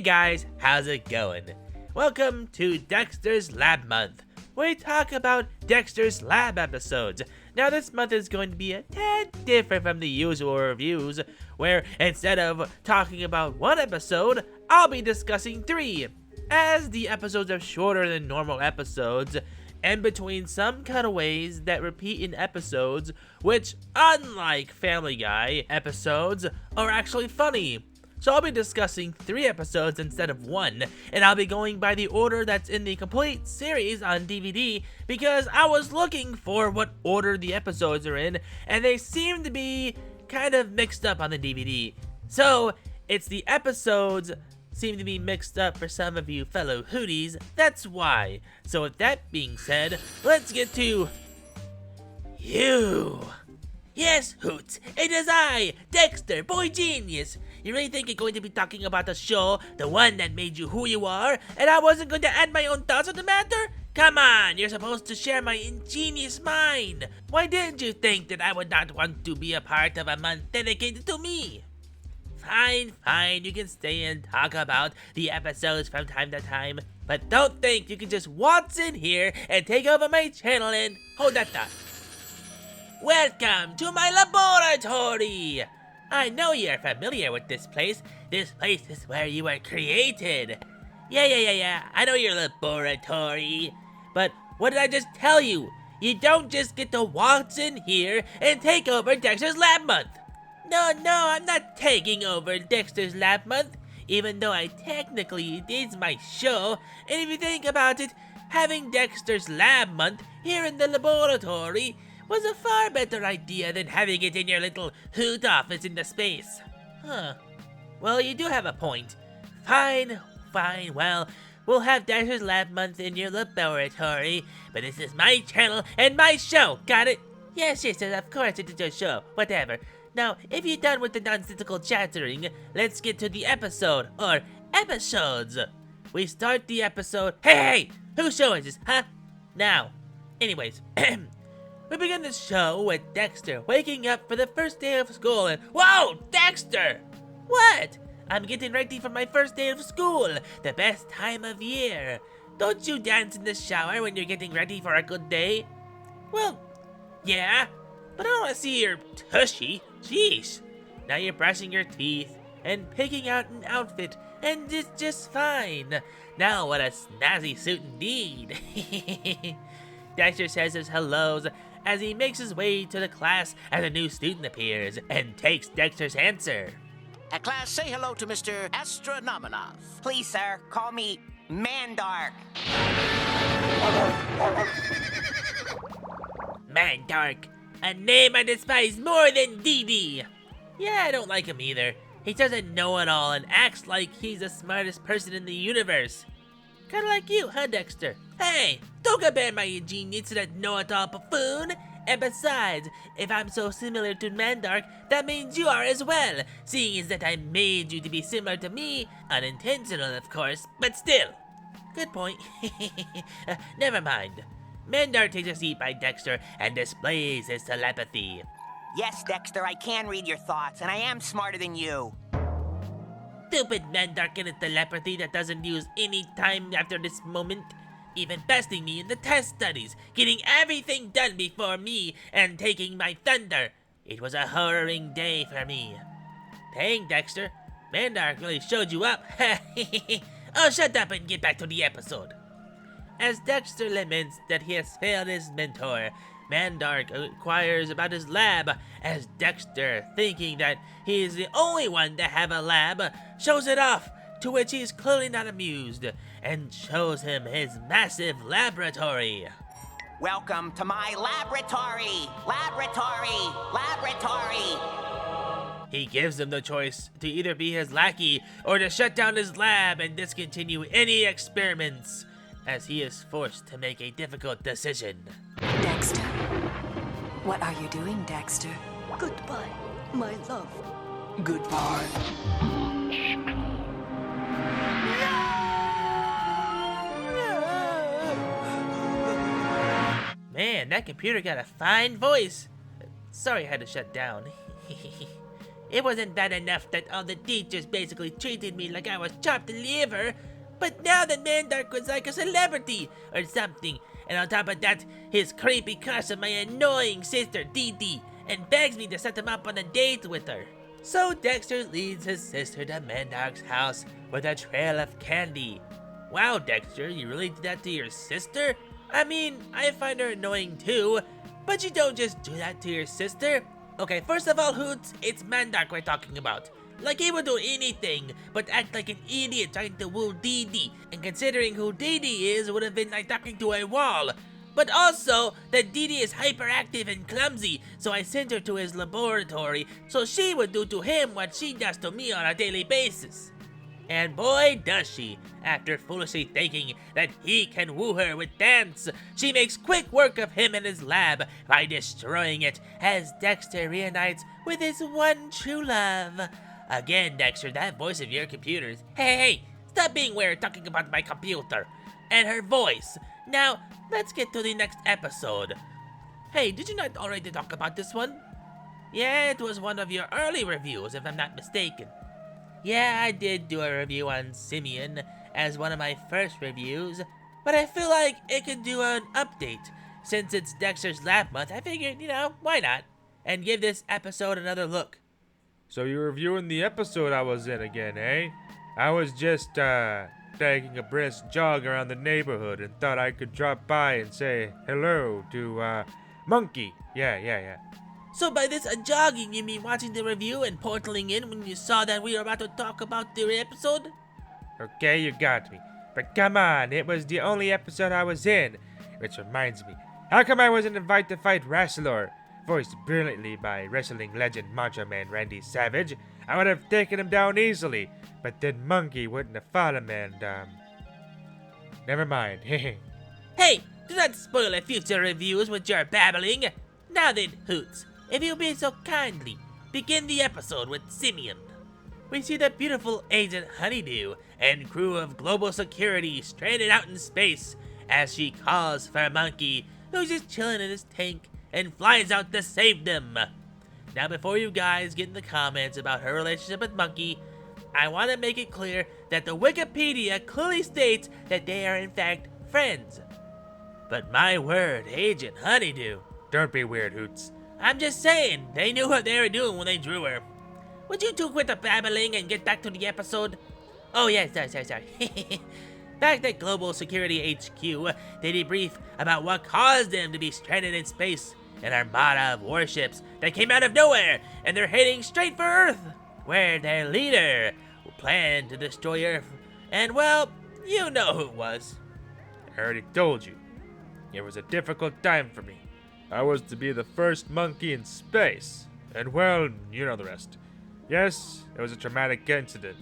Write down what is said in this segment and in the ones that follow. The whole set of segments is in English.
Hey guys, how's it going? Welcome to Dexter's Lab Month, where we talk about Dexter's Lab episodes. Now this month is going to be a tad different from the usual reviews, where instead of talking about one episode, I'll be discussing 3, as the episodes are shorter than normal episodes, and between some cutaways that repeat in episodes, which, unlike Family Guy episodes, are actually funny. So I'll be discussing 3 episodes instead of 1, and I'll be going by the order that's in the complete series on DVD, because I was looking for what order the episodes are in, and they seem to be kind of mixed up on the DVD. So, it's the episodes seem to be mixed up for some of you fellow Hooties, that's why. So with that being said, let's get to you. Yes, Hoot, it is I, Dexter, boy genius. You really think you're going to be talking about the show, the one that made you who you are, and I wasn't going to add my own thoughts on the matter? Come on, you're supposed to share my ingenious mind. Why didn't you think that I would not want to be a part of a month dedicated to me? Fine, you can stay and talk about the episodes from time to time, but don't think you can just waltz in here and take over my channel and hold that thought. Welcome to my laboratory! I know you're familiar with this place. This place is where you were created. Yeah, I know your laboratory. But what did I just tell you? You don't just get to waltz in here and take over Dexter's Lab Month. No, I'm not taking over Dexter's Lab Month, even though technically it is my show, and if you think about it, having Dexter's Lab Month here in the laboratory was a far better idea than having it in your little Hoot office in the space. Huh. Well, you do have a point. Fine, well, we'll have Dexter's Lab Month in your laboratory, but this is my channel and my show, got it? Yes, of course it is your show, whatever. Now, if you're done with the nonsensical chattering, let's get to the episode, or episodes. We start the episode. Hey! Whose show is this, huh? Now, anyways, we begin the show with Dexter waking up for the first day of school and— Whoa! Dexter! What? I'm getting ready for my first day of school, the best time of year. Don't you dance in the shower when you're getting ready for a good day? Well, yeah, but I don't want to see your tushy. Jeez. Now you're brushing your teeth and picking out an outfit, and it's just fine. Now what a snazzy suit indeed. Dexter says his hellos as he makes his way to the class as a new student appears and takes Dexter's answer. Class, say hello to Mr. Astronominov. Please, sir, call me Mandark. Mandark, a name I despise more than Dee. Yeah, I don't like him either. He doesn't know it all and acts like he's the smartest person in the universe. Kinda like you, huh, Dexter? Hey, don't compare my genius to that know-it-all buffoon. And besides, if I'm so similar to Mandark, that means you are as well, seeing as that I made you to be similar to me. Unintentional, of course, but still. Good point. Never mind. Mandark takes a seat by Dexter and displays his telepathy. Yes, Dexter, I can read your thoughts, and I am smarter than you. Stupid Mandark and a telepathy that doesn't use any time after this moment. Even besting me in the test studies, getting everything done before me, and taking my thunder. It was a harrowing day for me. Dang, Dexter. Mandark really showed you up. Oh, shut up and get back to the episode. As Dexter laments that he has failed his mentor, Mandark inquires about his lab, as Dexter, thinking that he is the only one to have a lab, shows it off, to which he is clearly not amused, and shows him his massive laboratory. Welcome to my laboratory! He gives him the choice to either be his lackey or to shut down his lab and discontinue any experiments, as he is forced to make a difficult decision. Dexter. What are you doing, Dexter? Goodbye, my love. Goodbye. Man, that computer got a fine voice. Sorry I had to shut down. It wasn't bad enough that all the teachers basically treated me like I was chopped liver, but now the Mandark was like a celebrity or something, and on top of that, his creepy crush on my annoying sister Dee Dee, and begs me to set him up on a date with her. So Dexter leads his sister to Mandark's house with a trail of candy. Wow, Dexter, you really did that to your sister? I mean, I find her annoying too, but you don't just do that to your sister. Okay, first of all, Hoots, it's Mandark we're talking about. Like he would do anything but act like an idiot trying to woo Dee Dee, and considering who Dee Dee is, would have been like talking to a wall. But also, that Dee Dee is hyperactive and clumsy, so I sent her to his laboratory so she would do to him what she does to me on a daily basis. And boy does she, after foolishly thinking that he can woo her with dance, she makes quick work of him in his lab by destroying it as Dexter reunites with his one true love. Again, Dexter, that voice of your computer's. Hey, stop being weird talking about my computer and her voice. Now, let's get to the next episode. Hey, did you not already talk about this one? Yeah, it was one of your early reviews, if I'm not mistaken. Yeah, I did do a review on Simion as one of my first reviews, but I feel like it could do an update. Since it's Dexter's lab month, I figured, why not? And give this episode another look. So you're reviewing the episode I was in again, eh? I was just, taking a brisk jog around the neighborhood and thought I could drop by and say hello to, Monkey. Yeah. So by this jogging, you mean watching the review and portaling in when you saw that we were about to talk about the episode? Okay, you got me. But come on, it was the only episode I was in. Which reminds me, how come I wasn't invited to fight Wrestler? Voiced brilliantly by wrestling legend Macho Man Randy Savage, I would have taken him down easily. But then Monkey wouldn't have fought him and, never mind. Hey, do not spoil a future reviews with your babbling. Now then, Hoots, if you'll be so kindly, begin the episode with Simion. We see the beautiful Agent Honeydew and crew of global security stranded out in space as she calls for Monkey, who's just chilling in his tank, and flies out to save them. Now before you guys get in the comments about her relationship with Monkey, I want to make it clear that the Wikipedia clearly states that they are in fact friends. But my word, Agent Honeydew. Don't be weird, Hoots. I'm just saying, they knew what they were doing when they drew her. Would you two quit the babbling and get back to the episode? Oh yeah, sorry. Back at Global Security HQ, they debrief about what caused them to be stranded in space. An armada of warships that came out of nowhere, and they're heading straight for Earth, where their leader planned to destroy Earth. And well, you know who it was. I already told you. It was a difficult time for me. I was to be the first monkey in space. And well, you know the rest. Yes, it was a traumatic incident.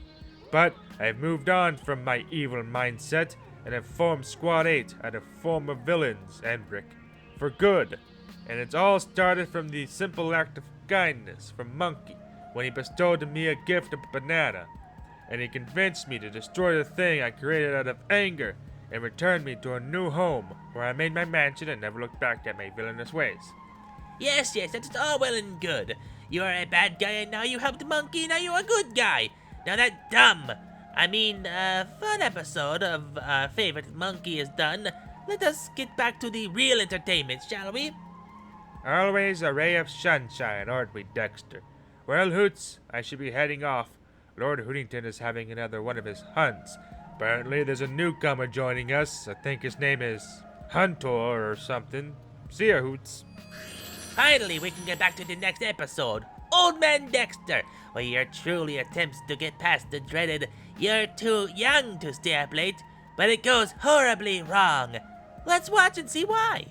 But I've moved on from my evil mindset and have formed Squad 8 out of former villains, Endrick, for good. And it's all started from the simple act of kindness from Monkey when he bestowed on me a gift of banana. And he convinced me to destroy the thing I created out of anger and returned me to a new home where I made my mansion and never looked back at my villainous ways. Yes, that's all well and good. You are a bad guy and now you helped Monkey, now you're a good guy. Now that fun episode of Favorite Monkey is done. Let us get back to the real entertainment, shall we? Always a ray of sunshine, aren't we, Dexter? Well, Hoots, I should be heading off. Lord Hootington is having another one of his hunts. Apparently there's a newcomer joining us. I think his name is Hunter or something. See ya, Hoots. Finally, we can get back to the next episode, Old Man Dexter, where he truly attempts to get past the dreaded "you're too young to stay up late," but it goes horribly wrong. Let's watch and see why.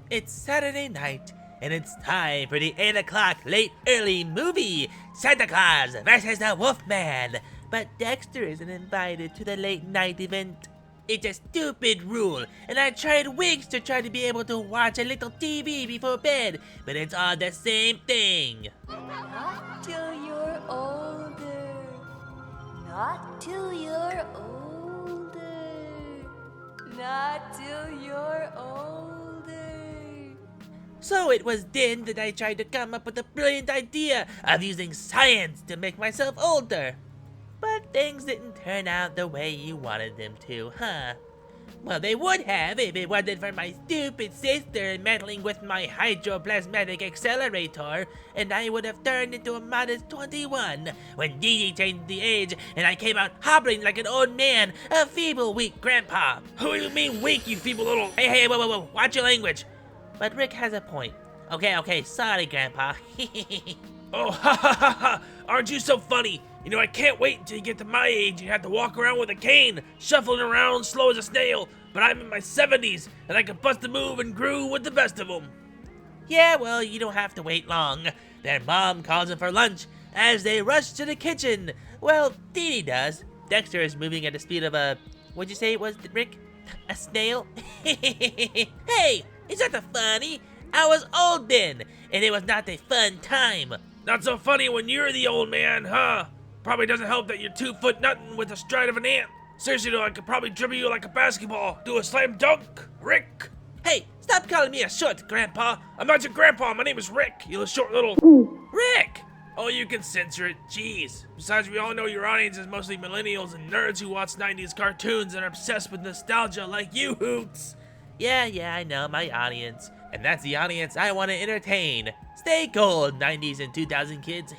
It's Saturday night, and it's time for the 8 o'clock late early movie, Santa Claus vs. the Wolfman. But Dexter isn't invited to the late night event. It's a stupid rule, and I tried weeks to try to be able to watch a little TV before bed, but it's all the same thing. Not till you're older. Not till you're older. Not till you're older. So it was then that I tried to come up with the brilliant idea of using science to make myself older. But things didn't turn out the way you wanted them to, huh? Well, they would have if it wasn't for my stupid sister meddling with my hydroplasmatic accelerator, and I would have turned into a modest 21 when Dee Dee changed the age and I came out hobbling like an old man, a feeble, weak grandpa. Who do you mean weak, you feeble little... Hey, whoa, watch your language. But Rick has a point. Okay, sorry, Grandpa. Oh, ha, aren't you so funny? You know, I can't wait until you get to my age and have to walk around with a cane, shuffling around slow as a snail, but I'm in my 70s, and I can bust a move and groove with the best of them. Yeah, well, you don't have to wait long. Their mom calls them for lunch as they rush to the kitchen. Well, Dee Dee does. Dexter is moving at the speed of a... What'd you say it was, Rick? A snail? Hey, is that funny? I was old then, and it was not a fun time. Not so funny when you're the old man, huh? Probably doesn't help that you're 2 foot nothing with the stride of an ant. Seriously though, I could probably dribble you like a basketball. Do a slam dunk, Rick. Hey, stop calling me a short, Grandpa. I'm not your grandpa, my name is Rick, you short little... Rick! Oh, you can censor it, jeez. Besides, we all know your audience is mostly millennials and nerds who watch 90s cartoons and are obsessed with nostalgia like you, Hoots. Yeah, I know, my audience. And that's the audience I want to entertain. Stay gold, 90s and 2000 kids.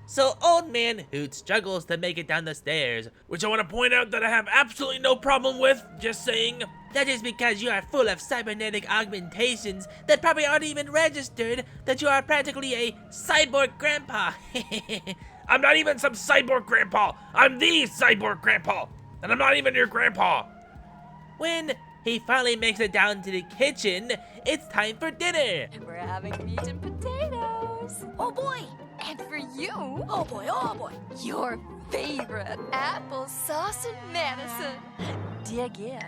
So old man Hoot struggles to make it down the stairs, which I want to point out that I have absolutely no problem with, just saying. That is because you are full of cybernetic augmentations that probably aren't even registered, that you are practically a cyborg grandpa. I'm not even some cyborg grandpa. I'm the cyborg grandpa. And I'm not even your grandpa. When he finally makes it down to the kitchen, it's time for dinner. We're having meat and potatoes. Oh boy! And for you, Oh boy! your favorite applesauce and medicine. Dig in.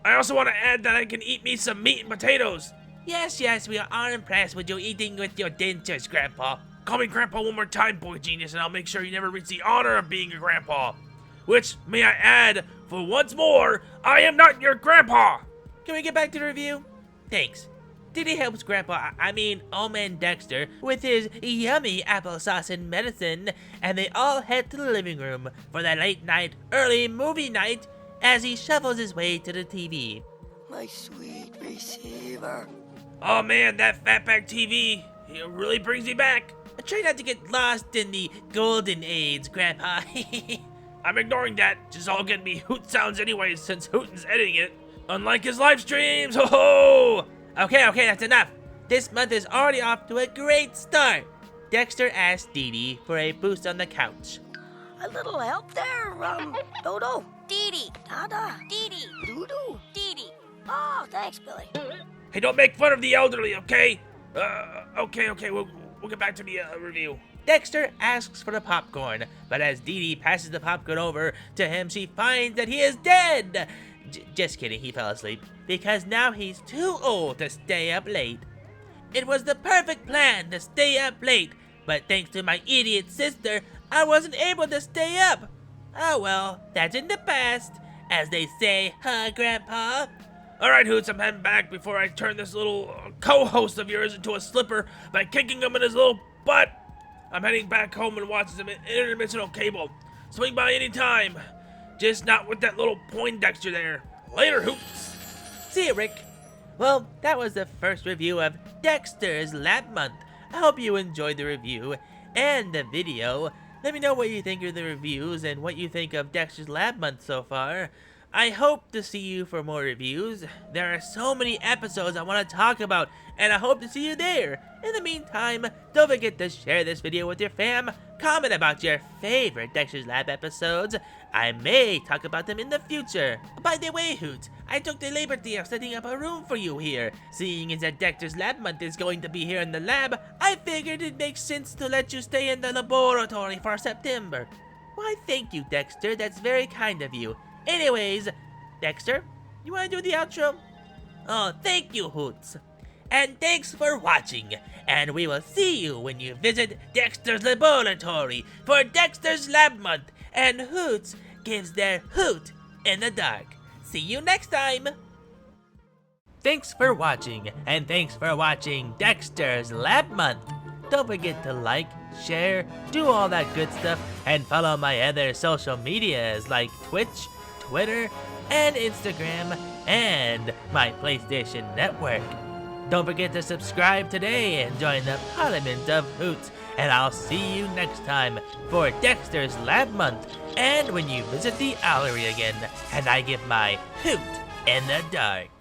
I also want to add that I can eat me some meat and potatoes. Yes, we are impressed with you eating with your dentures, Grandpa. Call me grandpa one more time, boy genius, and I'll make sure you never reach the honor of being a grandpa. Which, may I add, for once more, I am not your grandpa! Can we get back to the review? Thanks. Dee Dee helps Grandpa, old man Dexter, with his yummy applesauce and medicine, and they all head to the living room for the late night, early movie night as he shuffles his way to the TV. My sweet receiver. Oh man, that fatback TV, it really brings me back. I try not to get lost in the golden age, Grandpa. I'm ignoring that, just all getting me Hoot sounds anyways since Hooten's editing it. Unlike his live streams, ho ho! Okay, that's enough. This month is already off to a great start. Dexter asked Dee Dee for a boost on the couch. A little help there, Dodo. Dee Dee. Dada. Dee Dee. Doodoo. Dee Dee. Oh, thanks, Billy. Hey, don't make fun of the elderly, okay? Okay, we'll get back to the review. Dexter asks for the popcorn, but as Dee Dee passes the popcorn over to him, she finds that he is dead. Just kidding, he fell asleep, because now he's too old to stay up late. It was the perfect plan to stay up late, but thanks to my idiot sister, I wasn't able to stay up. Oh well, that's in the past, as they say, huh, Grandpa? Alright, Hoots, I'm heading back before I turn this little co-host of yours into a slipper by kicking him in his little butt. I'm heading back home and watching some interdimensional cable. Swing by any time. Just not with that little Poindexter there. Later, Hoots. See you, Rick. Well, that was the first review of Dexter's Lab Month. I hope you enjoyed the review and the video. Let me know what you think of the reviews and what you think of Dexter's Lab Month so far. I hope to see you for more reviews. There are so many episodes I want to talk about, and I hope to see you there. In the meantime, don't forget to share this video with your fam. Comment about your favorite Dexter's Lab episodes. I may talk about them in the future. By the way, Hoot, I took the liberty of setting up a room for you here. Seeing as that Dexter's Lab Month is going to be here in the lab, I figured it makes sense to let you stay in the laboratory for September. Why, thank you, Dexter. That's very kind of you. Anyways, Dexter, you want to do the outro? Oh, thank you, Hoots. And thanks for watching. And we will see you when you visit Dexter's laboratory for Dexter's Lab Month. And Hoots gives their hoot in the dark. See you next time. Thanks for watching, and thanks for watching Dexter's Lab Month. Don't forget to like, share, do all that good stuff, and follow my other social medias like Twitch, Twitter, and Instagram, and my PlayStation Network. Don't forget to subscribe today and join the Parliament of Hoot, and I'll see you next time for Dexter's Lab Month, and when you visit the Owlery again, and I give my Hoot in the dark.